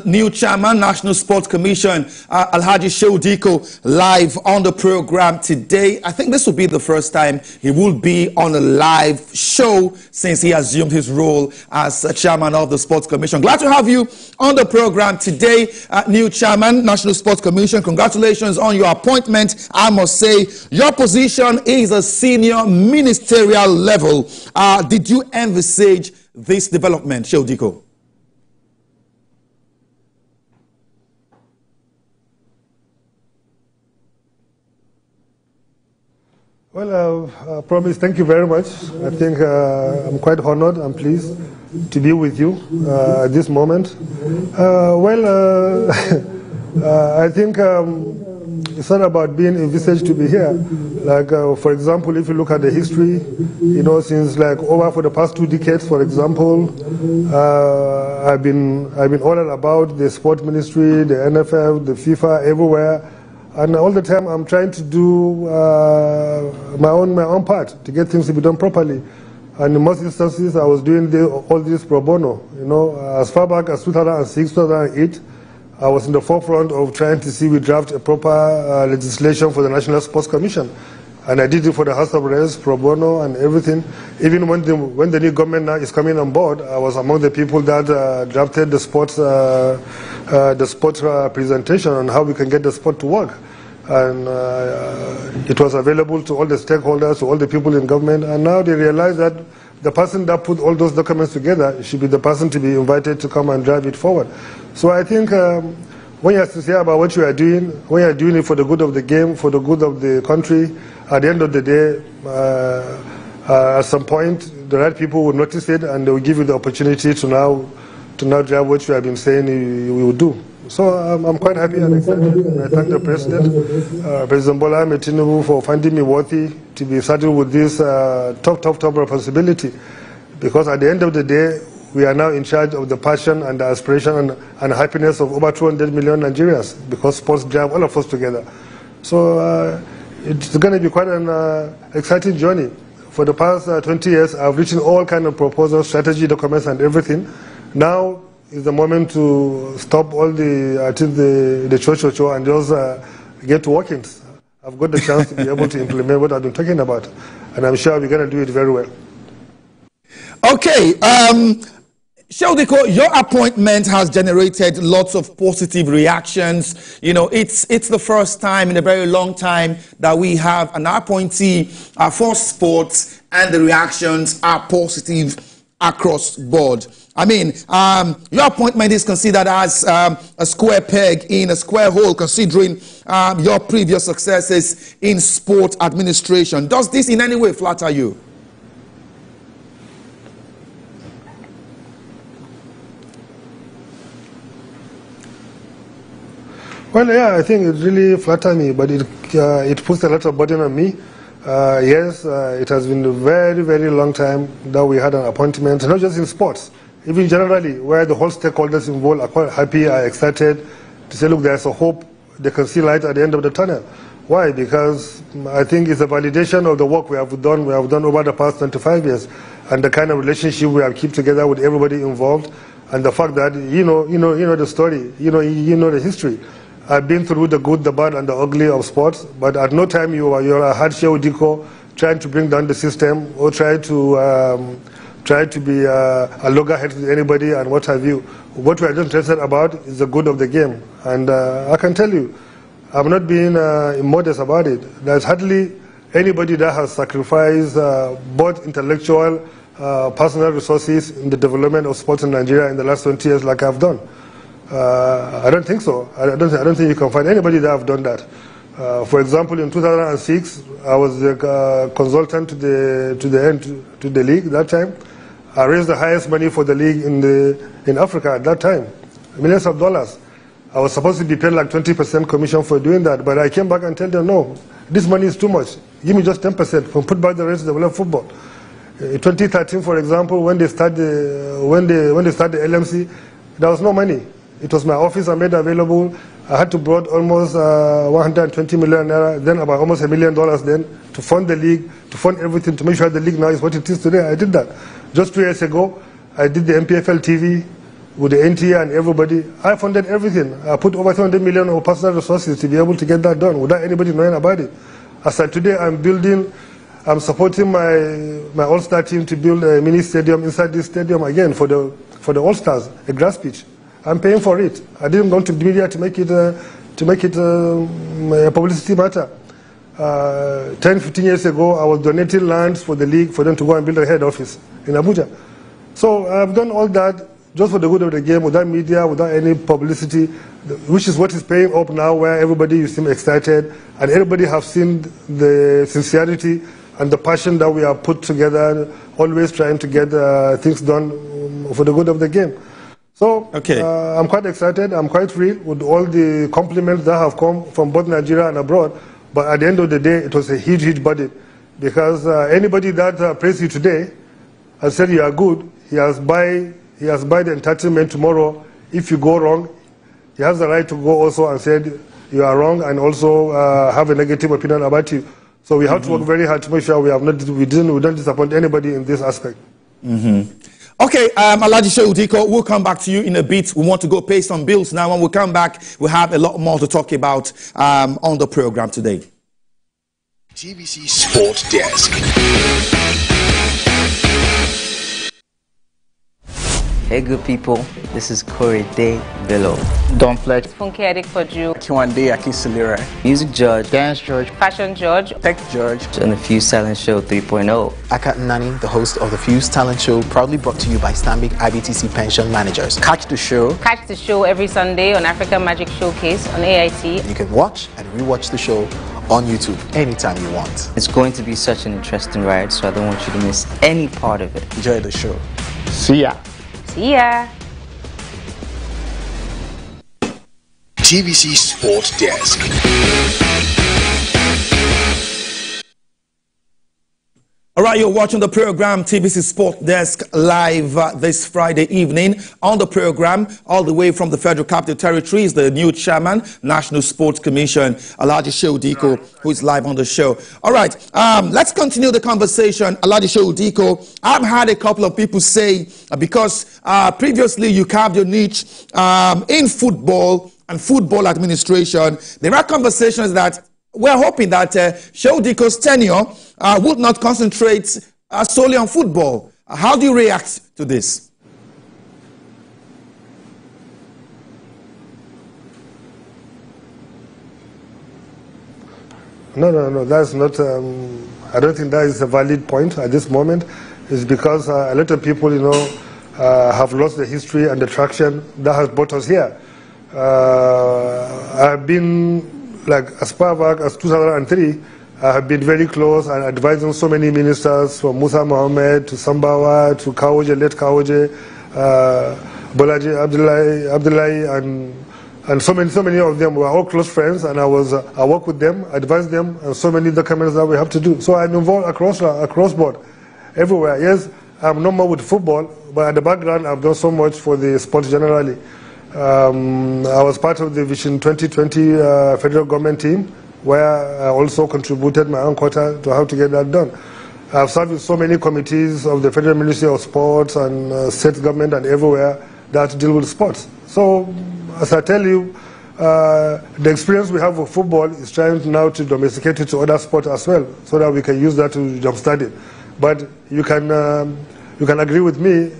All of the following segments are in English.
New chairman, National Sports Commission, Alhaji Shehu Dikko, live on the program today. I think this will be the first time he will be on a live show since he assumed his role as chairman of the Sports Commission. Glad to have you on the program today, new chairman, National Sports Commission. Congratulations on your appointment. I must say, your position is a senior ministerial level. Did you envisage this development, Shehu Dikko? Well, Promise, thank you very much. I think I'm quite honored and pleased to be with you at this moment. I think it's not about being envisaged to be here. Like, for example, if you look at the history, you know, since like over for the past 2 decades, for example, I've been ordered about the sport ministry, the NFF, the FIFA, everywhere. And all the time, I'm trying to do my own part to get things to be done properly. And in most instances, I was doing all this pro bono. You know, as far back as 2006, 2008, I was in the forefront of trying to see we draft a proper legislation for the National Sports Commission. And I did it for the House of Reps, pro bono, and everything. Even when the new government now is coming on board, I was among the people that drafted the sports presentation on how we can get the sport to work. And it was available to all the stakeholders, to all the people in government. And now they realize that the person that put all those documents together should be the person to be invited to come and drive it forward. So I think when you're sincere about what you are doing, when you're doing it for the good of the game, for the good of the country, at the end of the day, at some point, the right people will notice it and they will give you the opportunity to now drive what you have been saying you will do. So I'm quite happy and excited. And I thank the President, President Bola Ahmed Tinubu, for finding me worthy to be saddled with this top responsibility. Because at the end of the day, we are now in charge of the passion and the aspiration and happiness of over 200 million Nigerians, because sports drive all of us together. So it's going to be quite an exciting journey. For the past 20 years, I've written all kinds of proposals, strategy documents, and everything. Now is the moment to stop all the cho and just get to working. I've got the chance to be able to implement what I've been talking about, and I'm sure we're going to do it very well. Okay. Shehu Dikko, your appointment has generated lots of positive reactions. You know, it's the first time in a very long time that we have an appointee for sports, and the reactions are positive across board. I mean, your appointment is considered as a square peg in a square hole, considering your previous successes in sport administration. Does this in any way flatter you? Well, yeah, I think it really flatters me, but it puts a lot of burden on me. Yes, it has been a very, very long time that we had an appointment, not just in sports, even generally, where the whole stakeholders involved are quite happy, are excited to say, look, there's a hope, they can see light at the end of the tunnel. Why? Because I think it's a validation of the work we have done over the past 25 years, and the kind of relationship we have kept together with everybody involved, and the fact that, you know the story, you know the history. I've been through the good, the bad, and the ugly of sports, but at no time you're Alhaji Shehu Dikko trying to bring down the system or try to be a loggerhead with anybody and what have you. What we are just interested about is the good of the game. And I can tell you, I'm not being immodest about it. There's hardly anybody that has sacrificed both intellectual, personal resources in the development of sports in Nigeria in the last 20 years like I've done. I don't think so. I don't think you can find anybody that have done that. For example, in 2006, I was the consultant to the league that time. I raised the highest money for the league in Africa at that time, millions of dollars. I was supposed to be paid like 20% commission for doing that, but I came back and told them, no, this money is too much. Give me just 10%. From put back the rest to develop football. In 2013, for example, when they started the LMC, there was no money. It was my office I made available. I had to brought almost 120 million naira, then about almost $1 million then, to fund the league, to fund everything, to make sure the league now is what it is today. I did that. Just 2 years ago, I did the MPFL TV. with the NTA and everybody. I funded everything. I put over 200 million of personal resources to be able to get that done without anybody knowing about it. As of today, I'm supporting my All-Star team to build a mini stadium inside this stadium again for the All-Stars, a grass pitch. I'm paying for it. I didn't go to the media to make it a publicity matter. 10, 15 years ago, I was donating lands for the league for them to go and build a head office in Abuja. So I've done all that just for the good of the game, without media, without any publicity, which is what is paying up now, where everybody seems excited, and everybody have seen the sincerity and the passion that we have put together, always trying to get things done for the good of the game. So I'm quite excited. I'm quite thrilled with all the compliments that have come from both Nigeria and abroad. But at the end of the day, it was a huge, huge burden, because anybody that praised you today and said you are good, he has by the entitlement tomorrow. If you go wrong, he has the right to go also and say you are wrong, and also have a negative opinion about you. So we have to work very hard to make sure we don't disappoint anybody in this aspect. Okay, Alhaji Shehu Dikko, we'll come back to you in a bit. We want to go pay some bills now. When we come back, we'll have a lot more to talk about on the program today. TVC Sport Desk. Hey good people, this is Corey Day Bello. Don Flex. Funke Adikpoju. Kiwande Akisilira. Music Judge. Dance George. Fashion George. Tech George. And the Fuse Talent Show 3.0. Akat Nani, the host of the Fuse Talent Show, proudly brought to you by Stanbic IBTC Pension Managers. Catch the show. Catch the show every Sunday on African Magic Showcase on AIT. You can watch and rewatch the show on YouTube anytime you want. It's going to be such an interesting ride, so I don't want you to miss any part of it. Enjoy the show. See ya. See ya. TVC Sport Desk. All right, you're watching the program TVC Sport Desk live this Friday evening. On the program, all the way from the Federal Capital Territory, is the new chairman, National Sports Commission, Alhaji Shehu Dikko, who is live on the show. All right, let's continue the conversation. Alhaji Shehu Dikko, I've had a couple of people say, because previously you carved your niche in football and football administration, there are conversations that we're hoping that Shehu Dikko's tenure would not concentrate solely on football. How do you react to this? No, that's not, I don't think that is a valid point at this moment. It's because a lot of people, have lost the history and the traction that has brought us here. I've been, as far back as 2003, I have been very close and advising so many ministers, from Musa Mohammed to Sambawa to Kawoje, late Kawoje, Bolaji Abdullahi, and so many of them were all close friends, and I worked with them, advised them, and so many documents that we have to do. So I'm involved across board, everywhere. Yes, I'm not more with football, but at the background, I've done so much for the sport generally. I was part of the Vision 2020 federal government team, where I also contributed my own quota to how to get that done. I've served with so many committees of the Federal Ministry of Sports and state government and everywhere that deal with sports. So, as I tell you, the experience we have with football is trying now to domesticate it to other sports as well, so that we can use that to jumpstart it. But you can agree with me,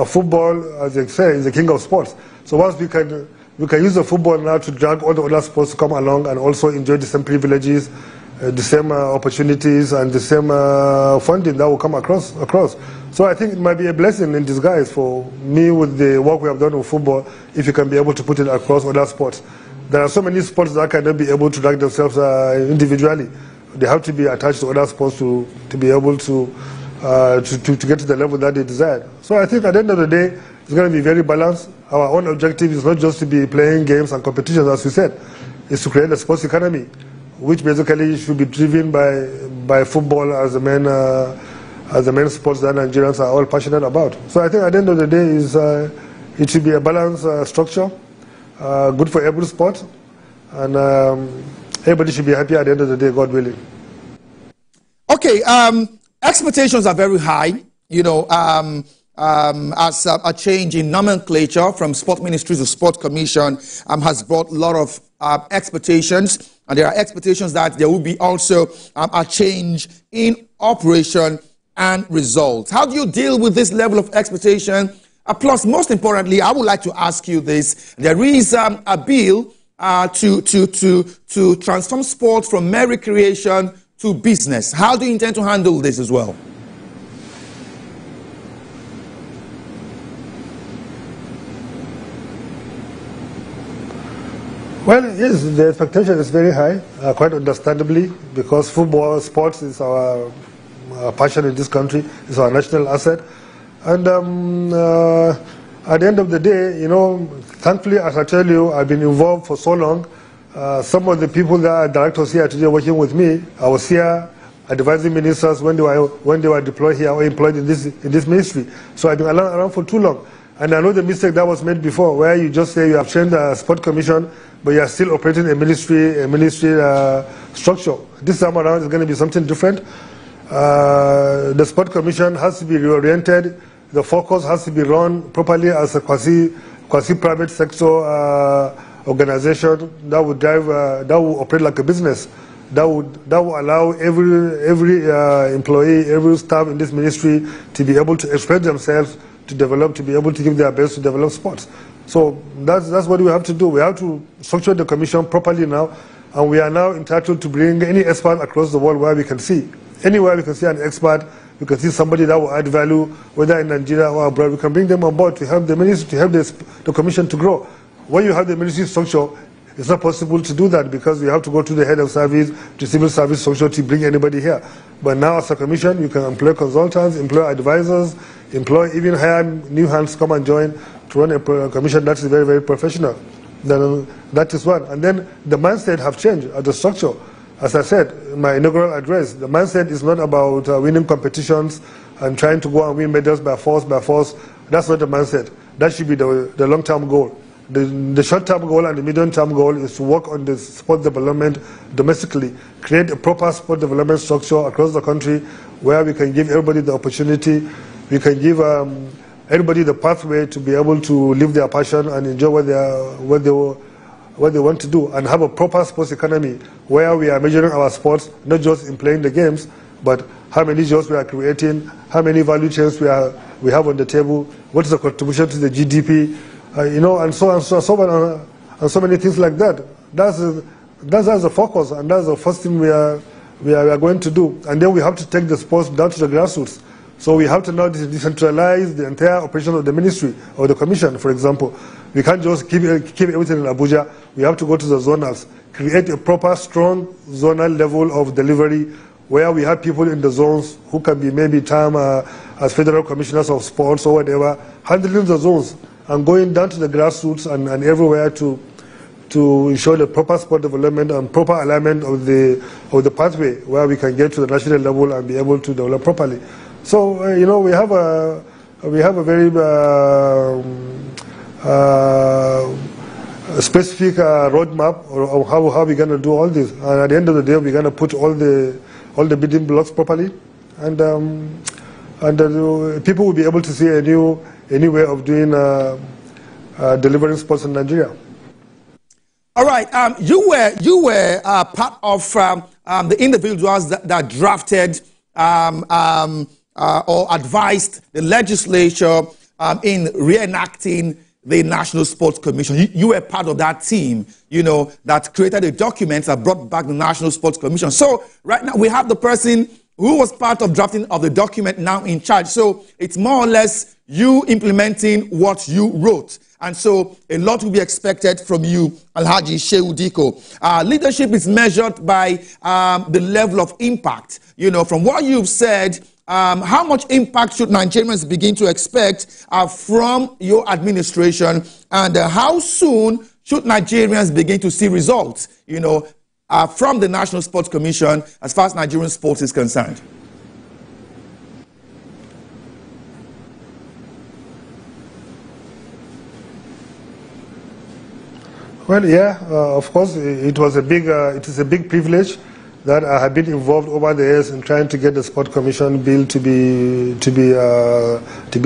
football, as they say, is the king of sports. So once we can use the football now to drag all the other sports to come along and also enjoy the same privileges, the same opportunities, and the same funding that will come across. So I think it might be a blessing in disguise for me with the work we have done with football, if you can be able to put it across other sports. There are so many sports that cannot be able to drag themselves individually. They have to be attached to other sports to be able to get to the level that they desire. So I think at the end of the day, it's going to be very balanced. Our own objective is not just to be playing games and competitions, as we said. It's to create a sports economy, which basically should be driven by football as the main sports that Nigerians are all passionate about. So I think at the end of the day, it should be a balanced structure, good for every sport, and everybody should be happy at the end of the day, God willing. Okay, expectations are very high. as a change in nomenclature from Sport Ministry to Sport Commission has brought a lot of expectations, and there are expectations that there will be also a change in operation and results. How do you deal with this level of expectation? Plus, most importantly, I would like to ask you this. There is a bill to transform sport from mere recreation to business. How do you intend to handle this as well? Well, yes, the expectation is very high, quite understandably, because football, sports is our passion in this country, it's our national asset. And at the end of the day, thankfully, as I tell you, I've been involved for so long. Some of the people that are directors here today working with me, I was here advising ministers when they were deployed here or employed in this ministry. So I've been around for too long. And I know the mistake that was made before, where you just say you have changed the sport commission, but you are still operating a ministry structure. This time around, it's going to be something different. The sport commission has to be reoriented. The focus has to be run properly as a quasi-private sector organization that would drive, that will operate like a business. That will allow every employee, every staff in this ministry to be able to express themselves, to develop, to be able to give their best to develop sports. So that's what we have to do. We have to structure the commission properly now, and we are now entitled to bring any expert across the world where we can see. Anywhere we can see an expert, we can see somebody that will add value, whether in Nigeria or abroad, we can bring them on board to help the ministry, to help the commission to grow. When you have the ministry structure, it's not possible to do that because you have to go to the head of service, to civil service structure to bring anybody here. But now as a commission, you can employ consultants, employ advisors, even hire new hands come and join to run a commission that is very, very professional. Then that is one. And then the mindset have changed at the structure. As I said in my inaugural address, the mindset is not about winning competitions and trying to go and win medals by force. That's not the mindset. That should be the long-term goal. The short-term goal and the medium-term goal is to work on the sport development domestically, create a proper sport development structure across the country where we can give everybody the opportunity, we can give everybody the pathway to be able to live their passion and enjoy what they want to do, and have a proper sports economy where we are measuring our sports, not just in playing the games, but how many jobs we are creating, how many value chains we have on the table, what is the contribution to the GDP, and so many things like that. That's the focus, and that's the first thing we are going to do. And then we have to take the sports down to the grassroots. So we have to now decentralize the entire operation of the ministry or the commission, for example. We can't just keep everything in Abuja. We have to go to the zonals, create a proper, strong zonal level of delivery where we have people in the zones who can be maybe termed as federal commissioners of sports or whatever, handling the zones and going down to the grassroots and everywhere to ensure the proper sport development and proper alignment of the pathway where we can get to the national level and be able to develop properly. So we have a very specific roadmap of how we're going to do all this. And at the end of the day, we're going to put all the building blocks properly, and people will be able to see a new way of doing delivering sports in Nigeria. All right, you were part of the individuals that drafted or advised the legislature in reenacting the National Sports Commission. You were part of that team, that created a document that brought back the National Sports Commission. So right now we have the person who was part of drafting of the document now in charge. So it's more or less you implementing what you wrote. And so a lot will be expected from you, Alhaji Shehu Dikko. Leadership is measured by the level of impact. From what you've said, how much impact should Nigerians begin to expect from your administration, and how soon should Nigerians begin to see results, from the National Sports Commission as far as Nigerian sports is concerned? Well, yeah, of course, it is a big privilege that I have been involved over the years in trying to get the Sport Commission bill to be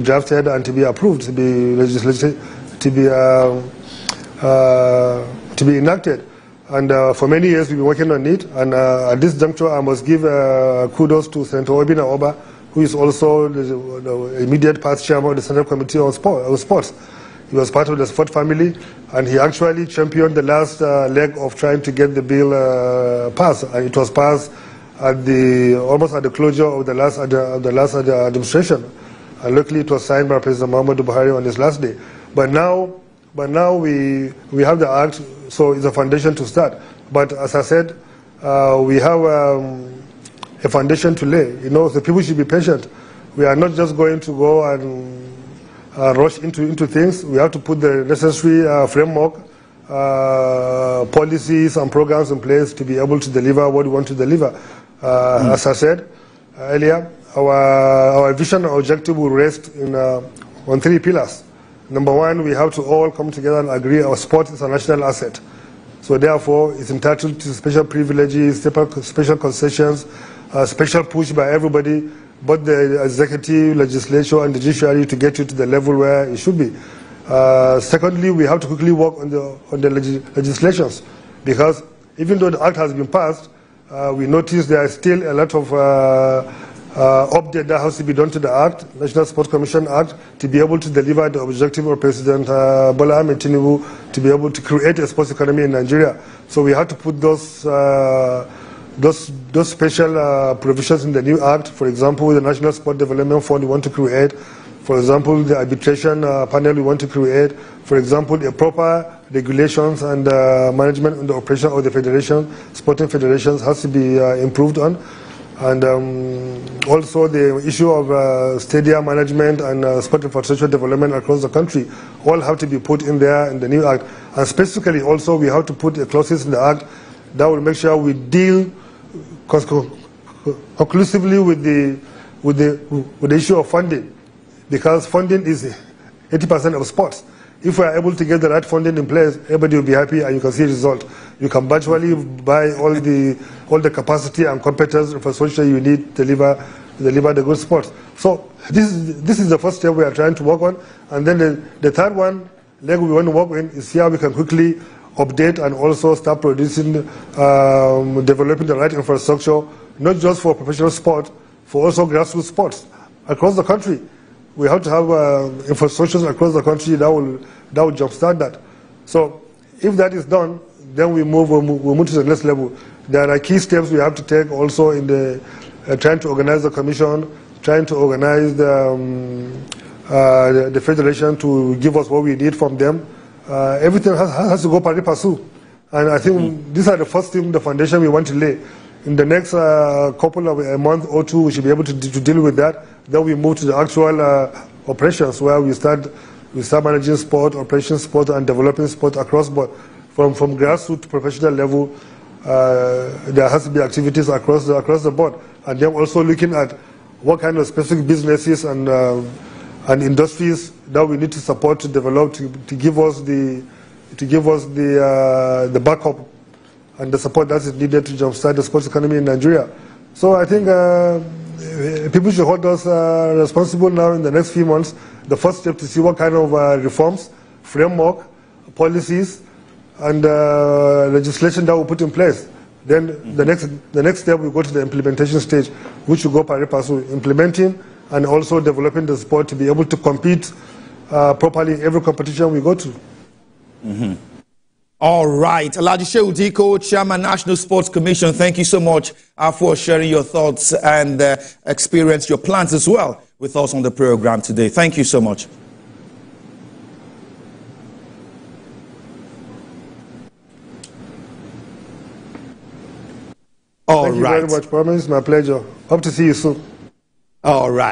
drafted and to be approved, to be legislated, to be enacted. And for many years we've been working on it. And at this juncture, I must give kudos to Senator Obina Oba, who is also the immediate past chairman of the Central Committee on Sports. He was part of the sport family, and he actually championed the last leg of trying to get the bill passed. And it was passed at almost at the closure of the last administration. And luckily, it was signed by President Muhammadu Buhari on his last day. But now we have the act, so it's a foundation to start. But as I said, we have a foundation to lay. You know, the people should be patient. We are not just going to go and rush into things. We have to put the necessary framework, policies and programs in place to be able to deliver what we want to deliver. As I said earlier, our vision and objective will rest on 3 pillars. Number 1, we have to all come together and agree our sport is a national asset. So therefore, it's entitled to special privileges, special concessions, special push by everybody, both the executive, legislature, and the judiciary, to get you to the level where it should be. Secondly, we have to quickly work on the legislations, because even though the act has been passed, we notice there is still a lot of update that has to be done to the act, National Sports Commission Act, to be able to deliver the objective of President Bola Ahmed Tinubu to be able to create a sports economy in Nigeria. So we have to put those special provisions in the new act. For example, the National Sport Development Fund we want to create. For example, the arbitration panel we want to create. For example, the proper regulations and management and the operation of the federation, sporting federations, has to be improved on. And also the issue of stadium management and sport infrastructure development across the country all have to be put in there in the new act. And specifically also we have to put a clauses in the act that will make sure we deal conclusively with the issue of funding, because funding is 80% of sports. If we are able to get the right funding in place, everybody will be happy and you can see result. You can virtually buy all the capacity and competence infrastructure you need to deliver the good sports. So this is the first step we are trying to work on. And then the third one, leg we want to work in, is how we can quickly update and also start producing, developing the right infrastructure, not just for professional sport, for also grassroots sports across the country. We have to have infrastructures across the country that will jumpstart that. So if that is done, then we move to the next level. There are key steps we have to take also in the trying to organize the commission, trying to organize the federation to give us what we need from them. Everything has to go pari passu. And I think these are the first thing, the foundation we want to lay. In the next couple of a month or two, we should be able to deal with that. Then we move to the actual operations, where we start managing sport, operating sport, and developing sport across board. From grassroots to professional level, there has to be activities across the board. And then also looking at what kind of specific businesses and industries that we need to support to develop to give us the backup and the support that is needed to jumpstart the sports economy in Nigeria. So I think people should hold us responsible now in the next few months. The first step to see what kind of reforms, framework, policies, and legislation that we put in place. Then the next step we go to the implementation stage, which will go pari passu, implementing and also developing the sport to be able to compete properly in every competition we go to. Mm-hmm. All right. Alhaji Shehu Dikko, Chairman, National Sports Commission, thank you so much for sharing your thoughts and experience, your plans as well with us on the program today. Thank you so much. Thank you very much, Promise. My pleasure. Hope to see you soon. All right.